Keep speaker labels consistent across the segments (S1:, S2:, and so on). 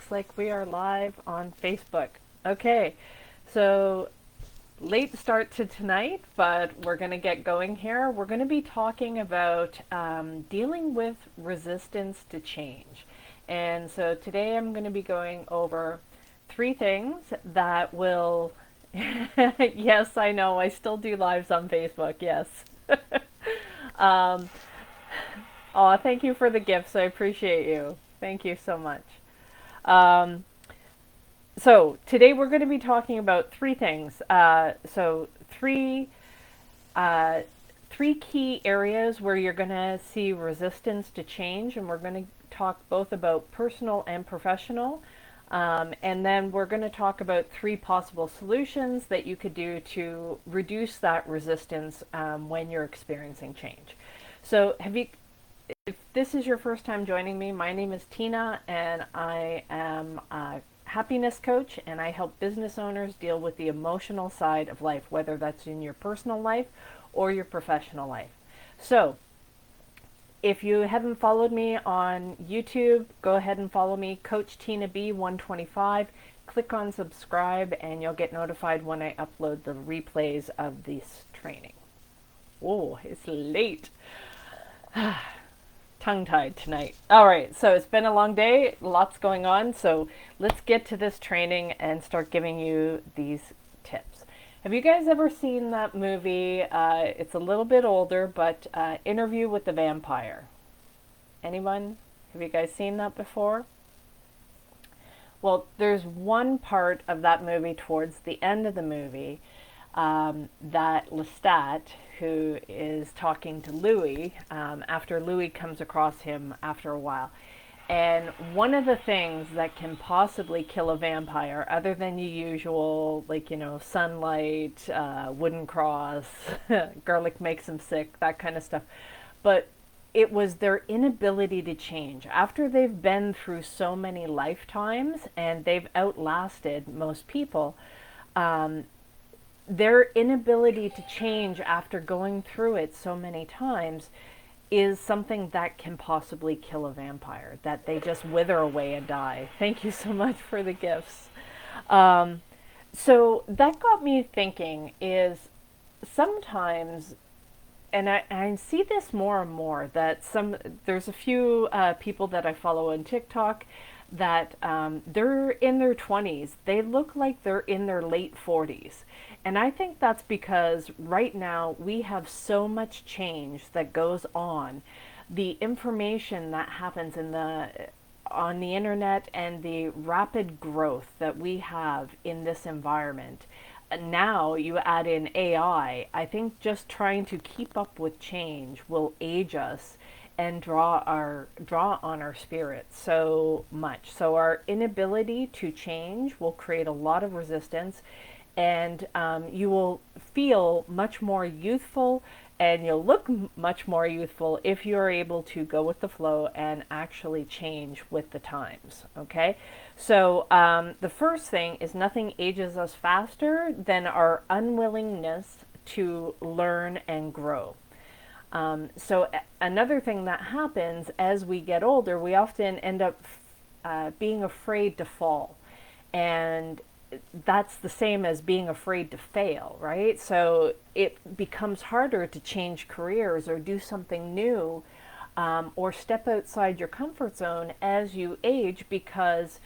S1: looks like we are live on Facebook. Okay, so late start to tonight, but we're going to get going here. We're going to be talking about dealing with resistance to change. And so today I'm going to be going over three things that will. Yes, I know, I still do lives on Facebook, yes. um, oh, thank you for the gifts. I appreciate you. Thank you so much. Um, so today we're going to be talking about three things. Uh, three key areas where you're going to see resistance to change, and we're going to talk both about personal and professional. And then we're going to talk about three possible solutions that you could do to reduce that resistance when you're experiencing change. So, if this is your first time joining me, my name is Tina, and I am a happiness coach, and I help business owners deal with the emotional side of life, whether that's in your personal life or your professional life. So, if you haven't followed me on YouTube, go ahead and follow me, Coach Tina B 125. Click on subscribe, and you'll get notified when I upload the replays of this training. Oh, it's late. Tongue-tied tonight. All right, so it's been a long day, lots going on, so let's get to this training and start giving you these tips. Have you guys ever seen that movie? It's a little bit older, but Interview with the Vampire. Anyone? Have you guys seen that before? Well, there's one part of that movie towards the end of the movie that Lestat, who is talking to Louis, after Louis comes across him after a while. And one of the things that can possibly kill a vampire, other than the usual, like, sunlight, wooden cross, garlic makes them sick, that kind of stuff, but it was their inability to change. After they've been through so many lifetimes and they've outlasted most people, their inability to change after going through it so many times is something that can possibly kill a vampire, that they just wither away and die. Thank you so much for the gifts. So that got me thinking is sometimes, and I see this more and more, that there's a few people that I follow on TikTok that they're in their 20s. They look like they're in their late 40s. And I think that's because right now we have so much change that goes on. The information that happens on the internet and the rapid growth that we have in this environment. Now you add in AI, I think just trying to keep up with change will age us and draw on our spirit so much. So our inability to change will create a lot of resistance, and you will feel much more youthful, and you'll look much more youthful if you're able to go with the flow and actually change with the times. Okay, so the first thing is nothing ages us faster than our unwillingness to learn and grow. So another thing that happens as we get older, we often end up being afraid to fall, and that's the same as being afraid to fail, right? So it becomes harder to change careers or do something new, or step outside your comfort zone as you age, because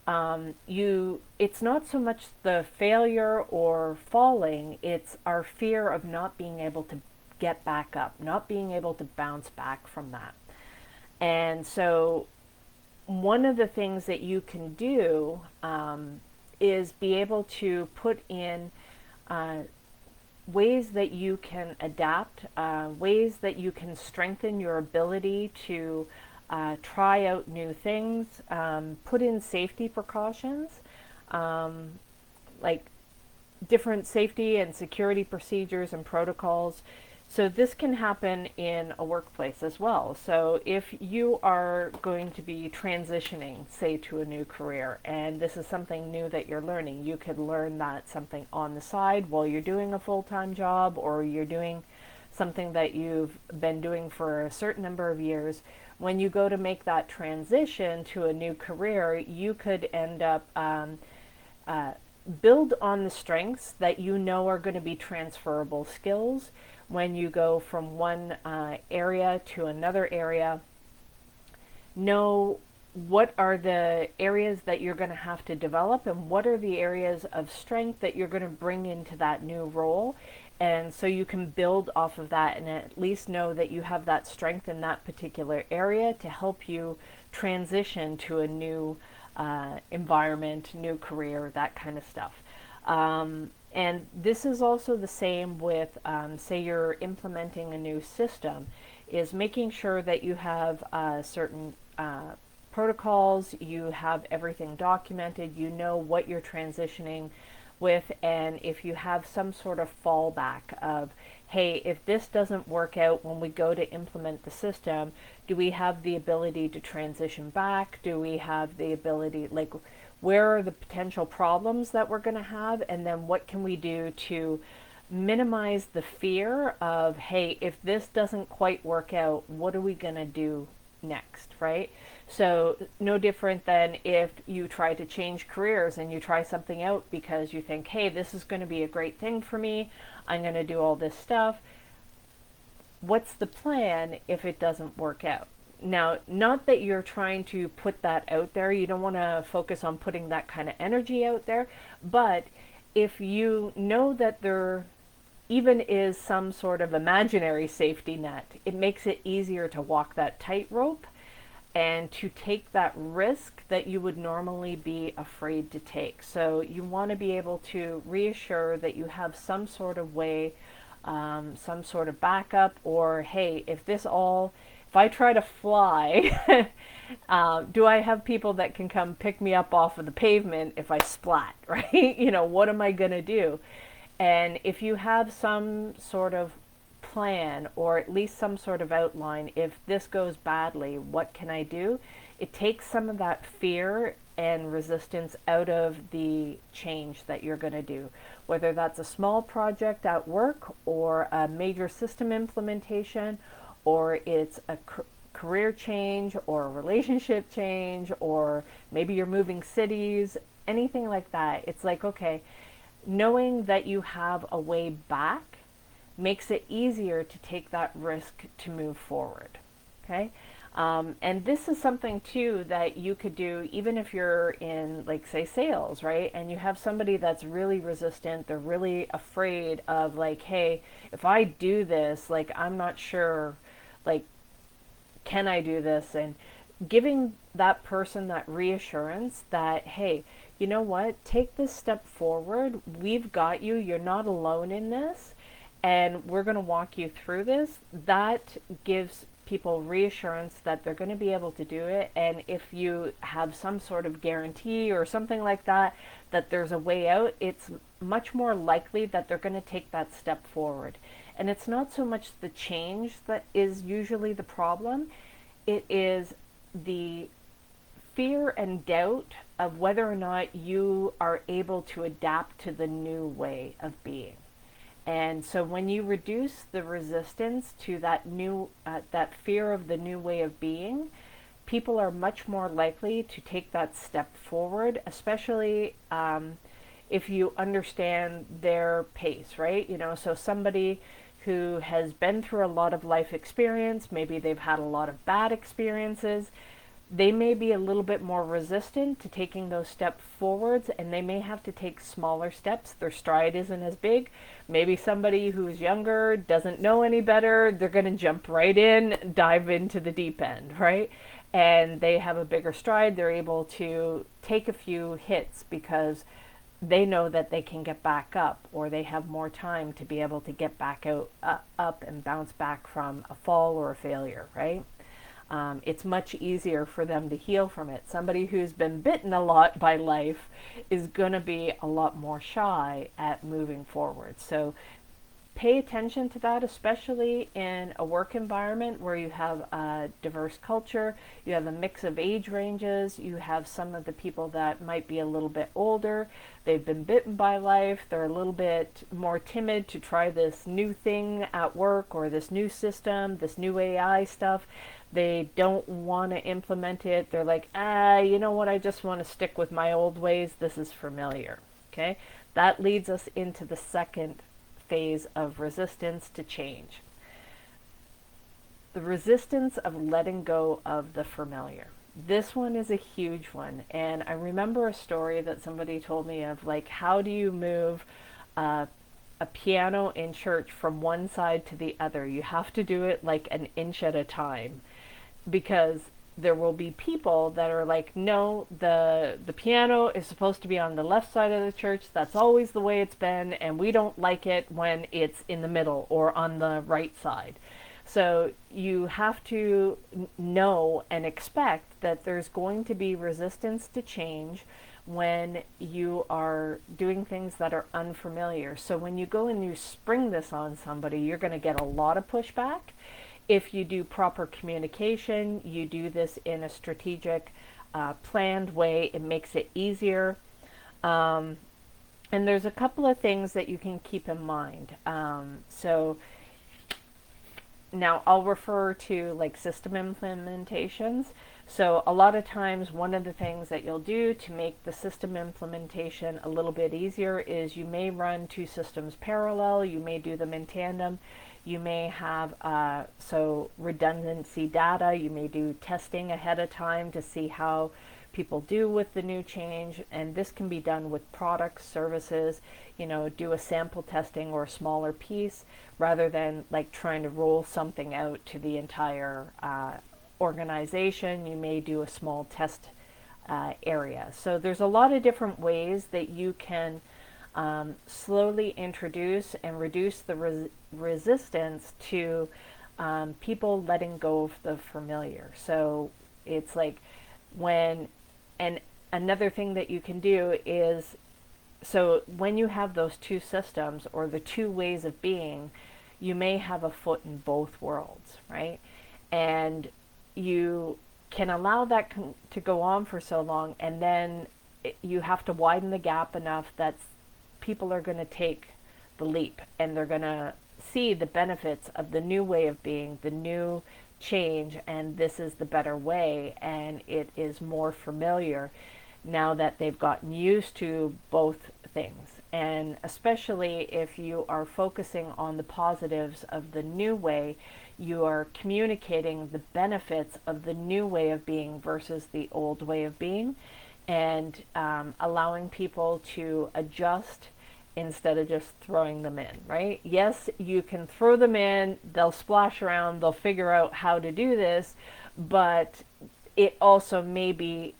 S1: it's not so much the failure or falling, it's our fear of not being able to get back up, not being able to bounce back from that. And so one of the things that you can do is be able to put in ways that you can adapt, ways that you can strengthen your ability to try out new things, put in safety precautions, like different safety and security procedures and protocols. So this can happen in a workplace as well. So if you are going to be transitioning, say, to a new career, and this is something new that you're learning, you could learn that something on the side while you're doing a full-time job, or you're doing something that you've been doing for a certain number of years. When you go to make that transition to a new career, you could end up uh, build on the strengths that you know are going to be transferable skills when you go from one area to another area. Know what are the areas that you're going to have to develop and what are the areas of strength that you're going to bring into that new role. And so you can build off of that and at least know that you have that strength in that particular area to help you transition to a new environment, new career, that kind of stuff. And this is also the same with, say, you're implementing a new system, is making sure that you have certain protocols, you have everything documented, you know what you're transitioning with, and if you have some sort of fallback of, hey, if this doesn't work out when we go to implement the system, do we have the ability to transition back? Do we have the ability, like, where are the potential problems that we're going to have? And then what can we do to minimize the fear of, hey, if this doesn't quite work out, what are we going to do next, right? So no different than if you try to change careers and you try something out because you think, hey, this is going to be a great thing for me. I'm going to do all this stuff. What's the plan if it doesn't work out? Now, not that you're trying to put that out there. You don't want to focus on putting that kind of energy out there. But if you know that there even is some sort of imaginary safety net, it makes it easier to walk that tightrope and to take that risk that you would normally be afraid to take. So you want to be able to reassure that you have some sort of way, some sort of backup, or hey, if I try to fly, do I have people that can come pick me up off of the pavement if I splat, right? What am I going to do? And if you have some sort of plan or at least some sort of outline, if this goes badly, what can I do? It takes some of that fear and resistance out of the change that you're going to do, whether that's a small project at work or a major system implementation, or it's a career change or a relationship change, or maybe you're moving cities, anything like that. It's like, okay, knowing that you have a way back makes it easier to take that risk to move forward. Okay? And this is something too that you could do even if you're in, like, say, sales, right? And you have somebody that's really resistant, they're really afraid of, like, hey, if I do this, like, I'm not sure, like, can I do this? And giving that person that reassurance that, hey, you know what, take this step forward. We've got you. You're not alone in this. And we're going to walk you through this. That gives people reassurance that they're going to be able to do it. And if you have some sort of guarantee or something like that, that there's a way out, it's much more likely that they're going to take that step forward. And it's not so much the change that is usually the problem. It is the fear and doubt of whether or not you are able to adapt to the new way of being. And so when you reduce the resistance to that that fear of the new way of being, people are much more likely to take that step forward, especially if you understand their pace, right? So somebody who has been through a lot of life experience, maybe they've had a lot of bad experiences, they may be a little bit more resistant to taking those steps forwards, and they may have to take smaller steps. Their stride isn't as big. Maybe somebody who's younger, doesn't know any better, they're going to jump right in, dive into the deep end, right? And they have a bigger stride. They're able to take a few hits because they know that they can get back up, or they have more time to be able to get back up and bounce back from a fall or a failure, right? It's much easier for them to heal from it. Somebody who's been bitten a lot by life is going to be a lot more shy at moving forward. So pay attention to that, especially in a work environment where you have a diverse culture, you have a mix of age ranges, you have some of the people that might be a little bit older, they've been bitten by life, they're a little bit more timid to try this new thing at work or this new system, this new AI stuff. They don't want to implement it. They're like, you know what, I just want to stick with my old ways. This is familiar. Okay? That leads us into the second phase of resistance to change. The resistance of letting go of the familiar. This one is a huge one. And I remember a story that somebody told me of, like, how do you move a piano in church from one side to the other? You have to do it like an inch at a time, because there will be people that are like, no, the piano is supposed to be on the left side of the church. That's always the way it's been, and we don't like it when it's in the middle or on the right side. So you have to know and expect that there's going to be resistance to change when you are doing things that are unfamiliar. So when you go and you spring this on somebody, you're going to get a lot of pushback. If you do proper communication, you do this in a strategic, planned way, it makes it easier. And there's a couple of things that you can keep in mind. So now I'll refer to like system implementations. So a lot of times one of the things that you'll do to make the system implementation a little bit easier is you may run two systems parallel, you may do them in tandem. You may have redundancy data. You may do testing ahead of time to see how people do with the new change. And this can be done with products, services, do a sample testing or a smaller piece rather than like trying to roll something out to the entire organization. You may do a small test area. So there's a lot of different ways that you can slowly introduce and reduce the resistance to people letting go of the familiar. So it's like and another thing that you can do is, so when you have those two systems or the two ways of being, you may have a foot in both worlds, right? And you can allow that to go on for so long, and then you have to widen the gap enough that people are going to take the leap and they're going to see the benefits of the new way of being, the new change, and this is the better way, and it is more familiar now that they've gotten used to both things. And especially if you are focusing on the positives of the new way, you are communicating the benefits of the new way of being versus the old way of being, and allowing people to adjust instead of just throwing them in, right? Yes, you can throw them in, they'll splash around, they'll figure out how to do this, but it also may be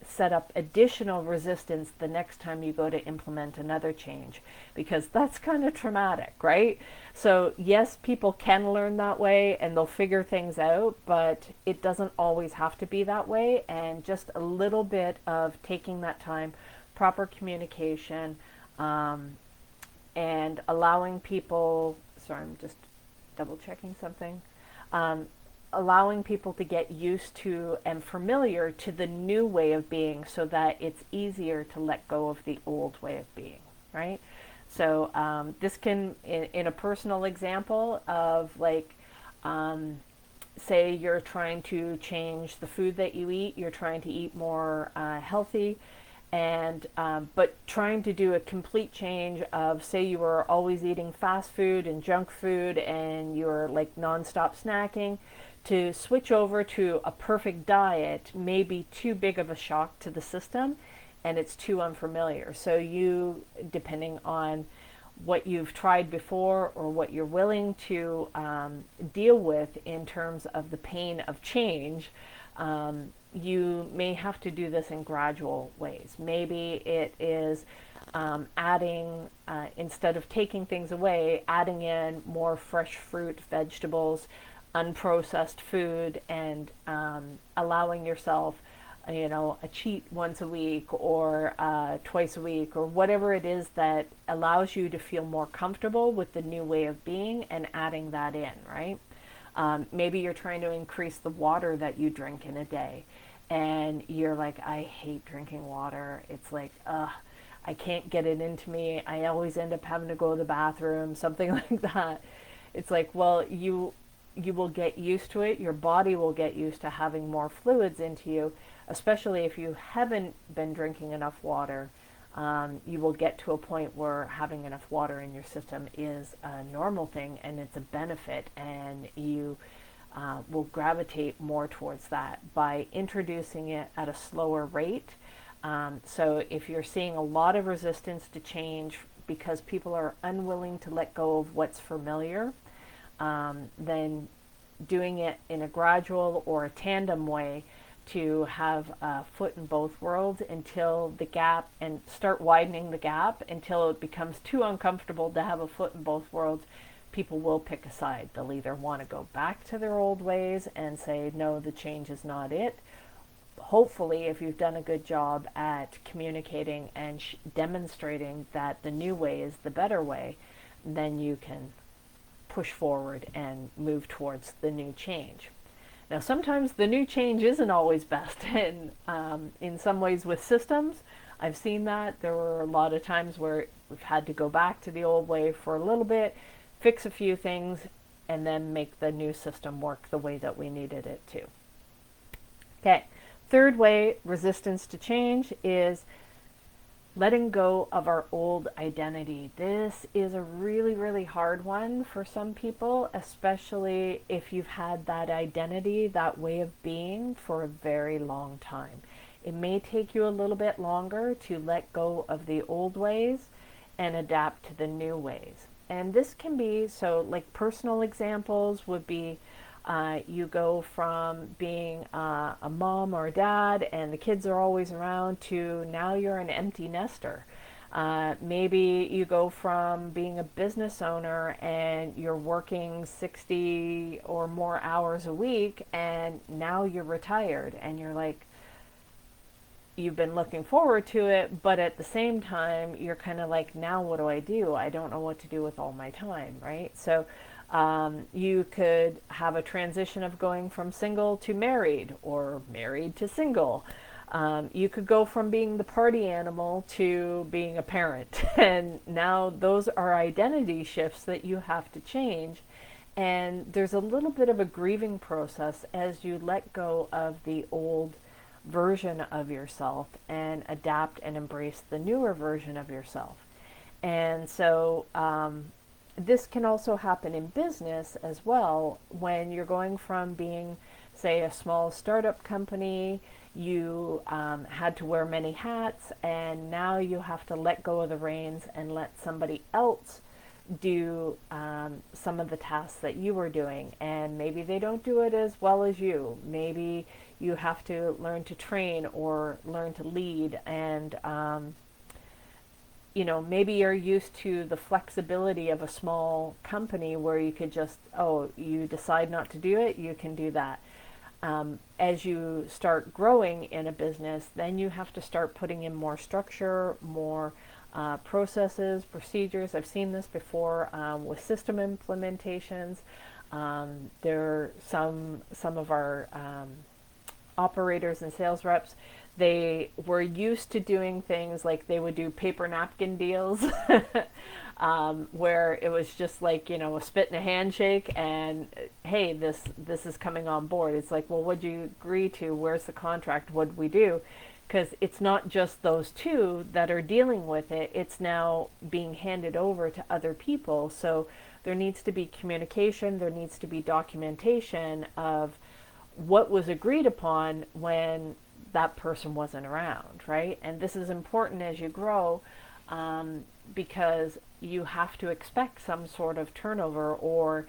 S1: set up additional resistance the next time you go to implement another change, because that's kind of traumatic, right? So yes, people can learn that way and they'll figure things out, but it doesn't always have to be that way. And just a little bit of taking that time, proper communication, and allowing people, sorry, I'm just double checking something, allowing people to get used to and familiar to the new way of being so that it's easier to let go of the old way of being, right? So this can, in a personal example of like, say you're trying to change the food that you eat, you're trying to eat more healthy, and but trying to do a complete change of, say you were always eating fast food and junk food and you're like nonstop snacking, to switch over to a perfect diet may be too big of a shock to the system and it's too unfamiliar. So you, depending on what you've tried before or what you're willing to deal with in terms of the pain of change, you may have to do this in gradual ways. Maybe it is adding, instead of taking things away, adding in more fresh fruit, vegetables, unprocessed food, and allowing yourself a cheat once a week or twice a week or whatever it is that allows you to feel more comfortable with the new way of being and adding that in, right? Maybe you're trying to increase the water that you drink in a day and you're like, I hate drinking water. It's like, I can't get it into me. I always end up having to go to the bathroom, something like that. It's like, well, you will get used to it. Your body will get used to having more fluids into you, especially if you haven't been drinking enough water. You will get to a point where having enough water in your system is a normal thing and it's a benefit, and you will gravitate more towards that by introducing it at a slower rate. So if you're seeing a lot of resistance to change because people are unwilling to let go of what's familiar, then doing it in a gradual or a tandem way to have a foot in both worlds until the gap, and start widening the gap until it becomes too uncomfortable to have a foot in both worlds. People will pick a side. They'll either want to go back to their old ways and say, no, the change is not it. Hopefully, if you've done a good job at communicating and demonstrating that the new way is the better way, then you can push forward and move towards the new change. Now, sometimes the new change isn't always best, and in some ways with systems, I've seen that. There were a lot of times where we've had to go back to the old way for a little bit, fix a few things, and then make the new system work the way that we needed it to. Okay, third way, resistance to change, is letting go of our old identity. This is a really, really hard one for some people, especially if you've had that identity, that way of being for a very long time. It may take you a little bit longer to let go of the old ways and adapt to the new ways. And this can be, so like personal examples would be, you go from being a mom or a dad and the kids are always around to now you're an empty nester. Maybe you go from being a business owner and you're working 60 or more hours a week and now you're retired and you're like, you've been looking forward to it, but at the same time, you're kind of like, now what do I do? I don't know what to do with all my time, right? So you could have a transition of going from single to married or married to single. You could go from being the party animal to being a parent. And now those are identity shifts that you have to change. And there's a little bit of a grieving process as you let go of the old version of yourself and adapt and embrace the newer version of yourself. And so this can also happen in business as well. When you're going from being, say, a small startup company, you had to wear many hats, and now you have to let go of the reins and let somebody else do some of the tasks that you were doing. And maybe they don't do it as well as you. Maybe you have to learn to train or learn to lead, and maybe you're used to the flexibility of a small company where you could just, you decide not to do it, you can do that. As you start growing in a business, then you have to start putting in more structure, more processes, procedures. I've seen this before with system implementations. There are some of our operators and sales reps, they were used to doing things like they would do paper napkin deals where it was just like, a spit and a handshake and, hey, this is coming on board. It's like, well, what'd you agree to? Where's the contract? What'd we do? Because it's not just those two that are dealing with it. It's now being handed over to other people. So there needs to be communication. There needs to be documentation of what was agreed upon when that person wasn't around, right? And this is important as you grow because you have to expect some sort of turnover or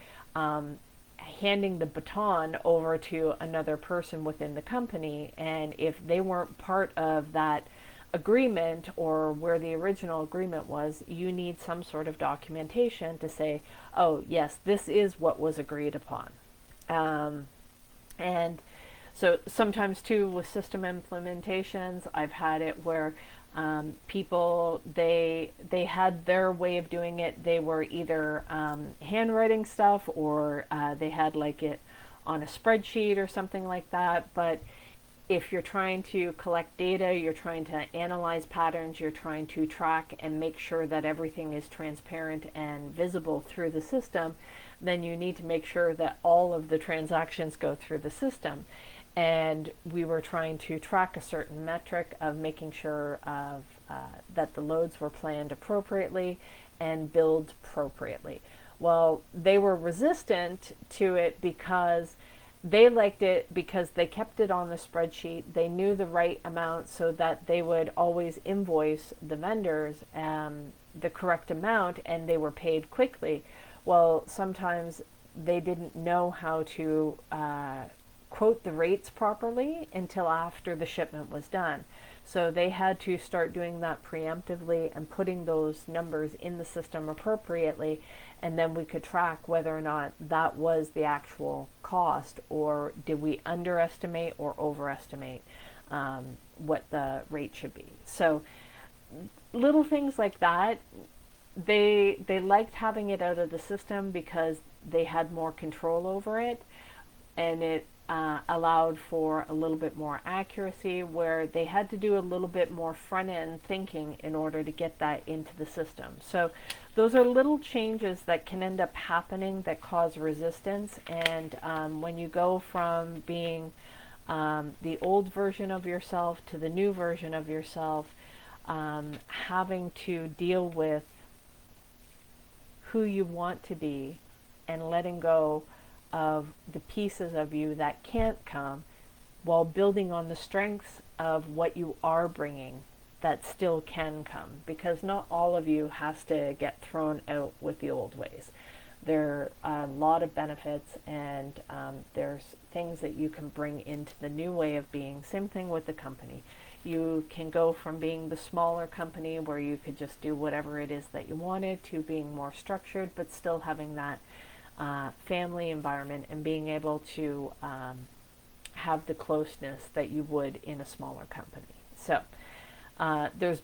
S1: handing the baton over to another person within the company. And if they weren't part of that agreement or where the original agreement was, you need some sort of documentation to say, oh, yes, this is what was agreed upon. And So sometimes too with system implementations, I've had it where people they had their way of doing it. They were either handwriting stuff, or they had like it on a spreadsheet or something like that. But if you're trying to collect data, you're trying to analyze patterns, you're trying to track and make sure that everything is transparent and visible through the system, then you need to make sure that all of the transactions go through the system. And we were trying to track a certain metric of making sure that the loads were planned appropriately and billed appropriately. Well, they were resistant to it because they liked it because they kept it on the spreadsheet. They knew the right amount so that they would always invoice the vendors the correct amount, and they were paid quickly. Well, sometimes they didn't know how to quote the rates properly until after the shipment was done. So they had to start doing that preemptively and putting those numbers in the system appropriately, and then we could track whether or not that was the actual cost, or did we underestimate or overestimate what the rate should be. So little things like that, they liked having it out of the system because they had more control over it, and it allowed for a little bit more accuracy, where they had to do a little bit more front end thinking in order to get that into the system. So those are little changes that can end up happening that cause resistance. And when you go from being the old version of yourself to the new version of yourself, having to deal with who you want to be and letting go of the pieces of you that can't come, while building on the strengths of what you are bringing that still can come, because not all of you has to get thrown out with the old ways. There are a lot of benefits, and there's things that you can bring into the new way of being. Same thing with the company. You can go from being the smaller company where you could just do whatever it is that you wanted, to being more structured but still having that family environment and being able to have the closeness that you would in a smaller company. So there's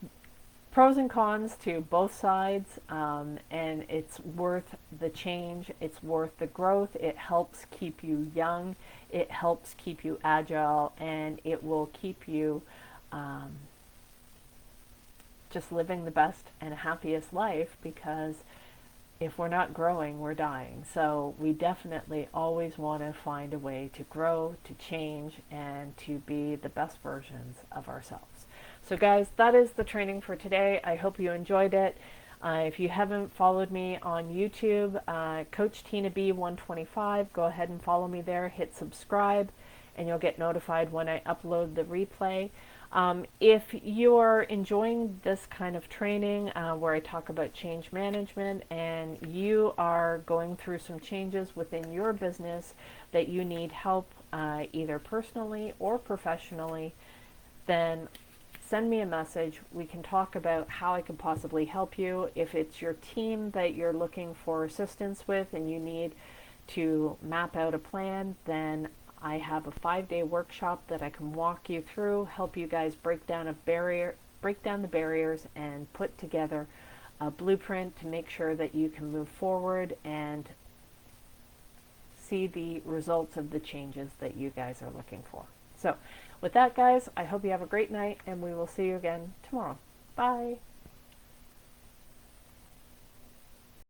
S1: pros and cons to both sides, and it's worth the change. It's worth the growth. It helps keep you young. It helps keep you agile, and it will keep you just living the best and happiest life, because if we're not growing, we're dying. So we definitely always want to find a way to grow, to change, and to be the best versions of ourselves. So guys, that is the training for today. I hope you enjoyed it. If you haven't followed me on YouTube, Coach Tina B 125, go ahead and follow me there. Hit subscribe, and you'll get notified when I upload the replay. If you're enjoying this kind of training where I talk about change management, and you are going through some changes within your business that you need help either personally or professionally, then send me a message. We can talk about how I can possibly help you. If it's your team that you're looking for assistance with and you need to map out a plan, then I have a 5-day workshop that I can walk you through, help you guys break down the barriers, and put together a blueprint to make sure that you can move forward and see the results of the changes that you guys are looking for. So with that, guys, I hope you have a great night, and we will see you again tomorrow. Bye.